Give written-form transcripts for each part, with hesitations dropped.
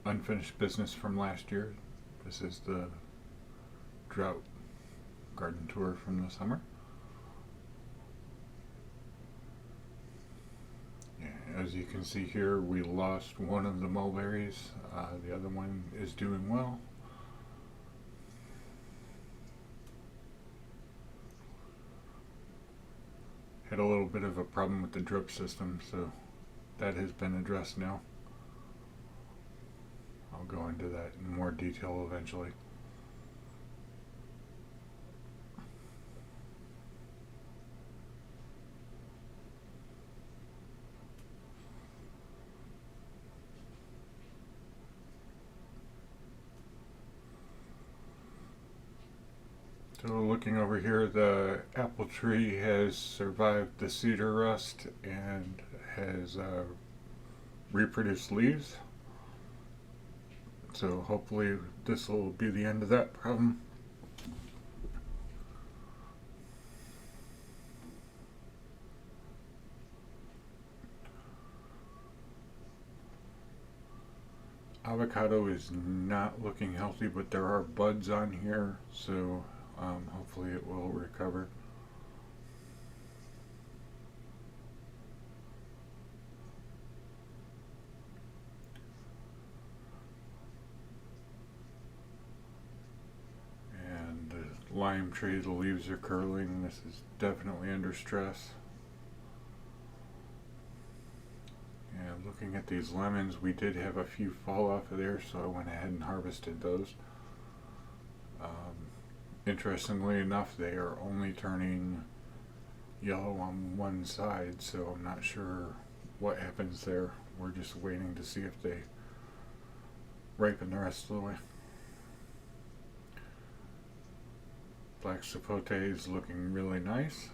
unfinished business from last year. This is the Drought garden tour from the summer. Yeah, as you can see here, we lost one of the mulberries. The other one is doing well. Had a little bit of a problem with the drip system, so that has been addressed now. I'll go into that in more detail eventually. So looking over here, the apple tree has survived the cedar rust and has reproduced leaves. So hopefully this will be the end of that problem. Avocado is not looking healthy, but there are buds on here, so hopefully it will recover. And the lime tree, the leaves are curling. This is definitely under stress. And looking at these lemons, we did have a few fall off of there, so I went ahead and harvested those. Interestingly enough, they are only turning yellow on one side, so I'm not sure what happens there. We're just waiting to see if they ripen the rest of the way. Black sapote is looking really nice.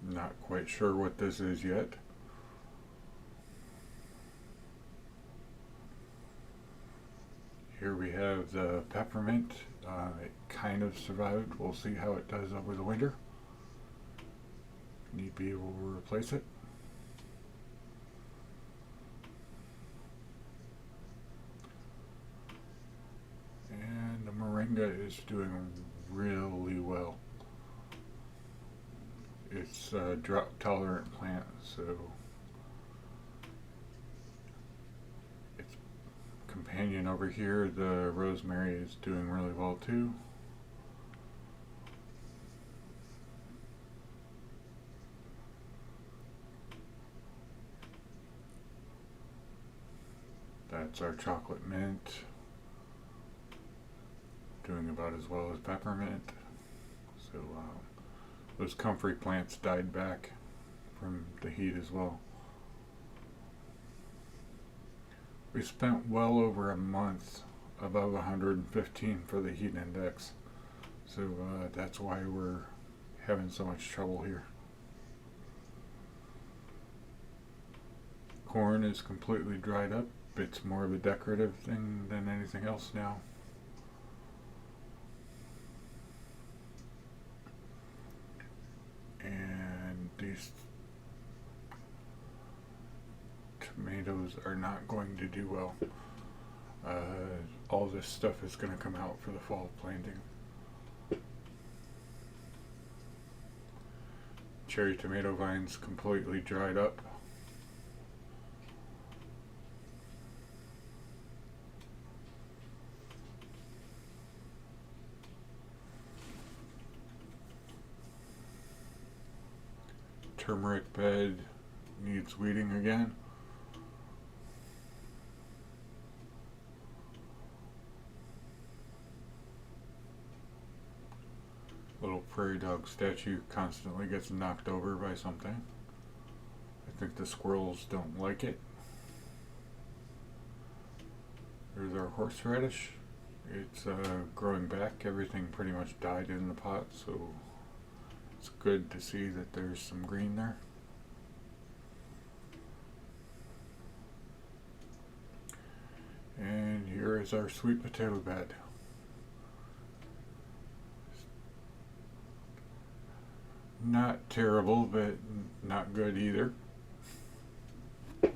Not quite sure what this is yet. Here we have the peppermint. It kind of survived. We'll see how it does over the winter. Need be able to replace it. And the moringa is doing really well. It's a drought tolerant plant, so its companion over here, the rosemary, is doing really well too. That's our chocolate mint, doing about as well as peppermint. So those comfrey plants died back from the heat as well. We spent well over a month above 115 for the heat index, so that's why we're having so much trouble here. Corn is completely dried up. It's more of a decorative thing than anything else now. And these tomatoes are not going to do well. All this stuff is going to come out for the fall planting. Cherry tomato vines completely dried up. Turmeric bed needs weeding again. Little prairie dog statue constantly gets knocked over by something. I think the squirrels don't like it. There's our horseradish. It's growing back. Everything pretty much died in the pot, so it's good to see that there's some green there. And here is our sweet potato bed. not terrible, but not good either.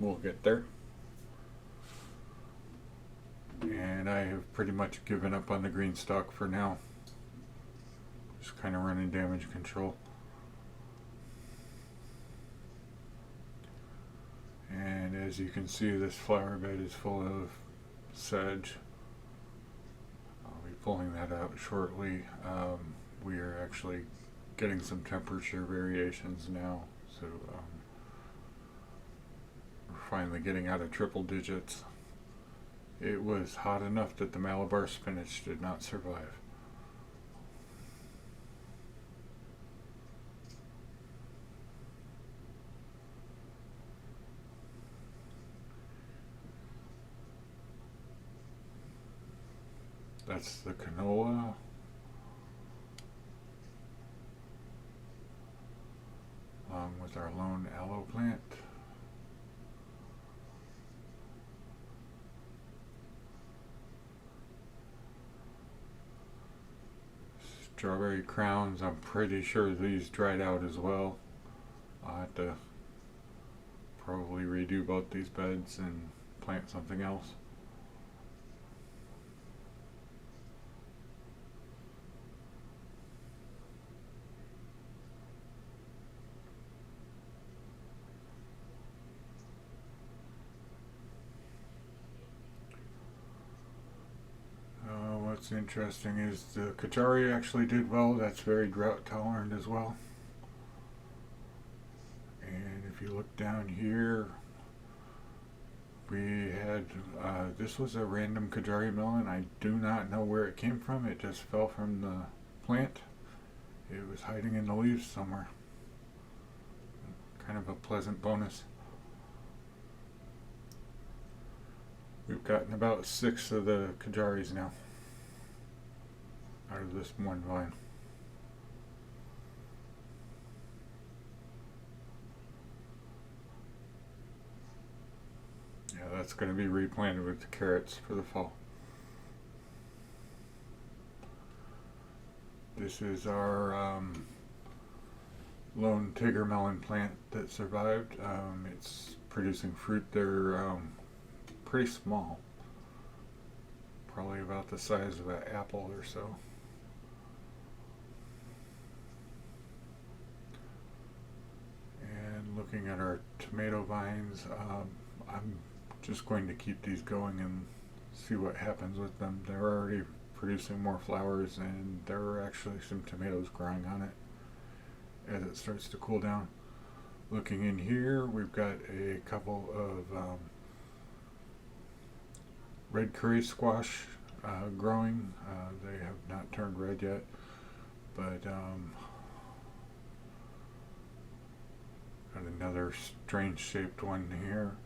We'll get there. And I have pretty much given up on the green stalk for now. Just kind of running damage control. And as you can see, this flower bed is full of sedge. I'll be pulling that out shortly. We are actually getting some temperature variations now, so we're finally getting out of triple digits. It was hot enough that the Malabar spinach did not survive. That's the canola. Along with our lone aloe plant. Strawberry crowns, I'm pretty sure these dried out as well. I'll have to probably redo both these beds and plant something else. What's interesting is the Kachari actually did well. That's very drought tolerant as well. And if you look down here, we had, this was a random Kajari melon. I do not know where it came from. It just fell from the plant. It was hiding in the leaves somewhere. Kind of a pleasant bonus. We've gotten about 6 of the Kajaris now out of this one vine. Yeah, that's going to be replanted with the carrots for the fall. This is our lone tiger melon plant that survived. It's producing fruit. They're pretty small, probably about the size of an apple or so. And looking at our tomato vines, I'm just going to keep these going and see what happens with them. They're already producing more flowers, and there are actually some tomatoes growing on it as it starts to cool down. Looking in here, we've got a couple of red curry squash growing. They have not turned red yet, but got another strange shaped one here.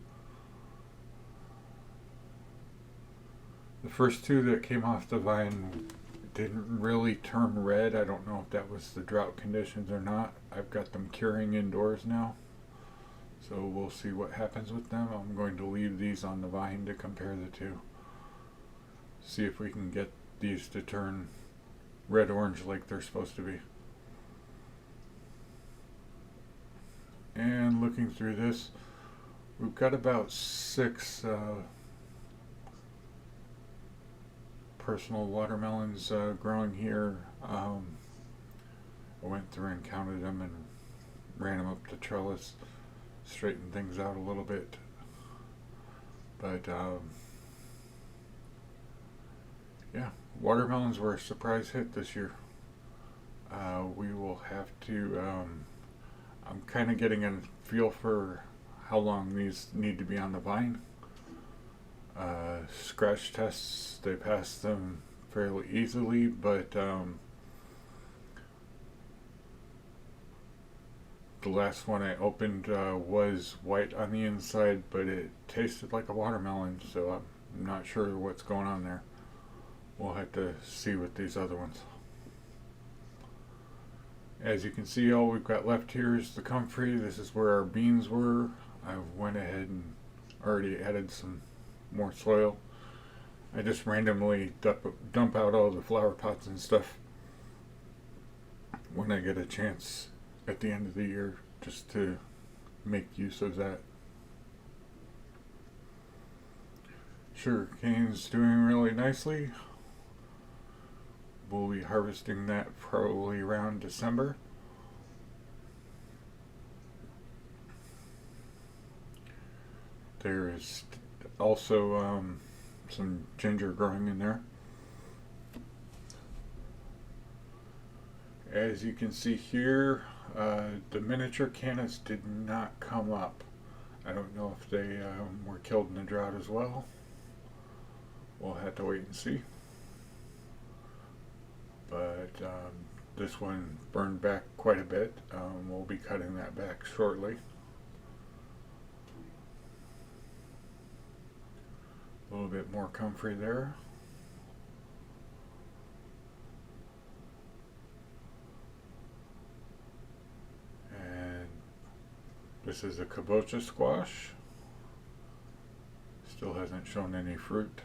The first 2 that came off the vine didn't really turn red. I don't know if that was the drought conditions or not. I've got them curing indoors now, so we'll see what happens with them. I'm going to leave these on the vine to compare the 2. See if we can get these to turn red-orange like they're supposed to be. And looking through this, we've got about 6 personal watermelons growing here. I went through and counted them and ran them up to trellis, straightened things out a little bit. But yeah, watermelons were a surprise hit this year. We will have to, I'm kind of getting a feel for how long these need to be on the vine. Scratch tests, they passed them fairly easily, but the last one I opened was white on the inside, but it tasted like a watermelon, so I'm not sure what's going on there. We'll have to see with these other ones. As you can see, all we've got left here is the comfrey. This is where our beans were. I went ahead and already added some more soil. I just randomly dump out all the flower pots and stuff when I get a chance at the end of the year just to make use of that. Sugarcane's doing really nicely. We'll be harvesting that probably around December. There is also some ginger growing in there. As you can see here, the miniature cannons did not come up. I don't know if they were killed in the drought as well. We'll have to wait and see. But this one burned back quite a bit. We'll be cutting that back shortly. A little bit more comfrey there. And this is a kabocha squash. Still hasn't shown any fruit.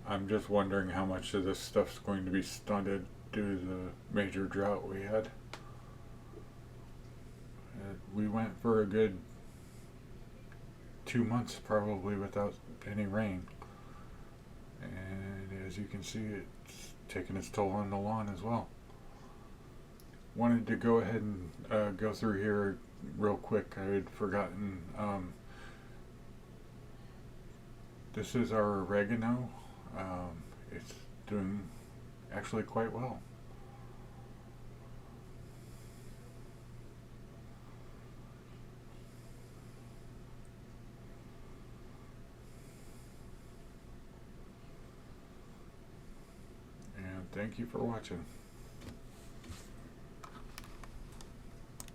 I'm just wondering how much of this stuff's going to be stunted due to the major drought we had. We went for a good 2 months probably without any rain. And as you can see, it's taking its toll on the lawn as well. Wanted to go ahead and go through here real quick. I had forgotten. This is our oregano. It's doing actually quite well. And thank you for watching.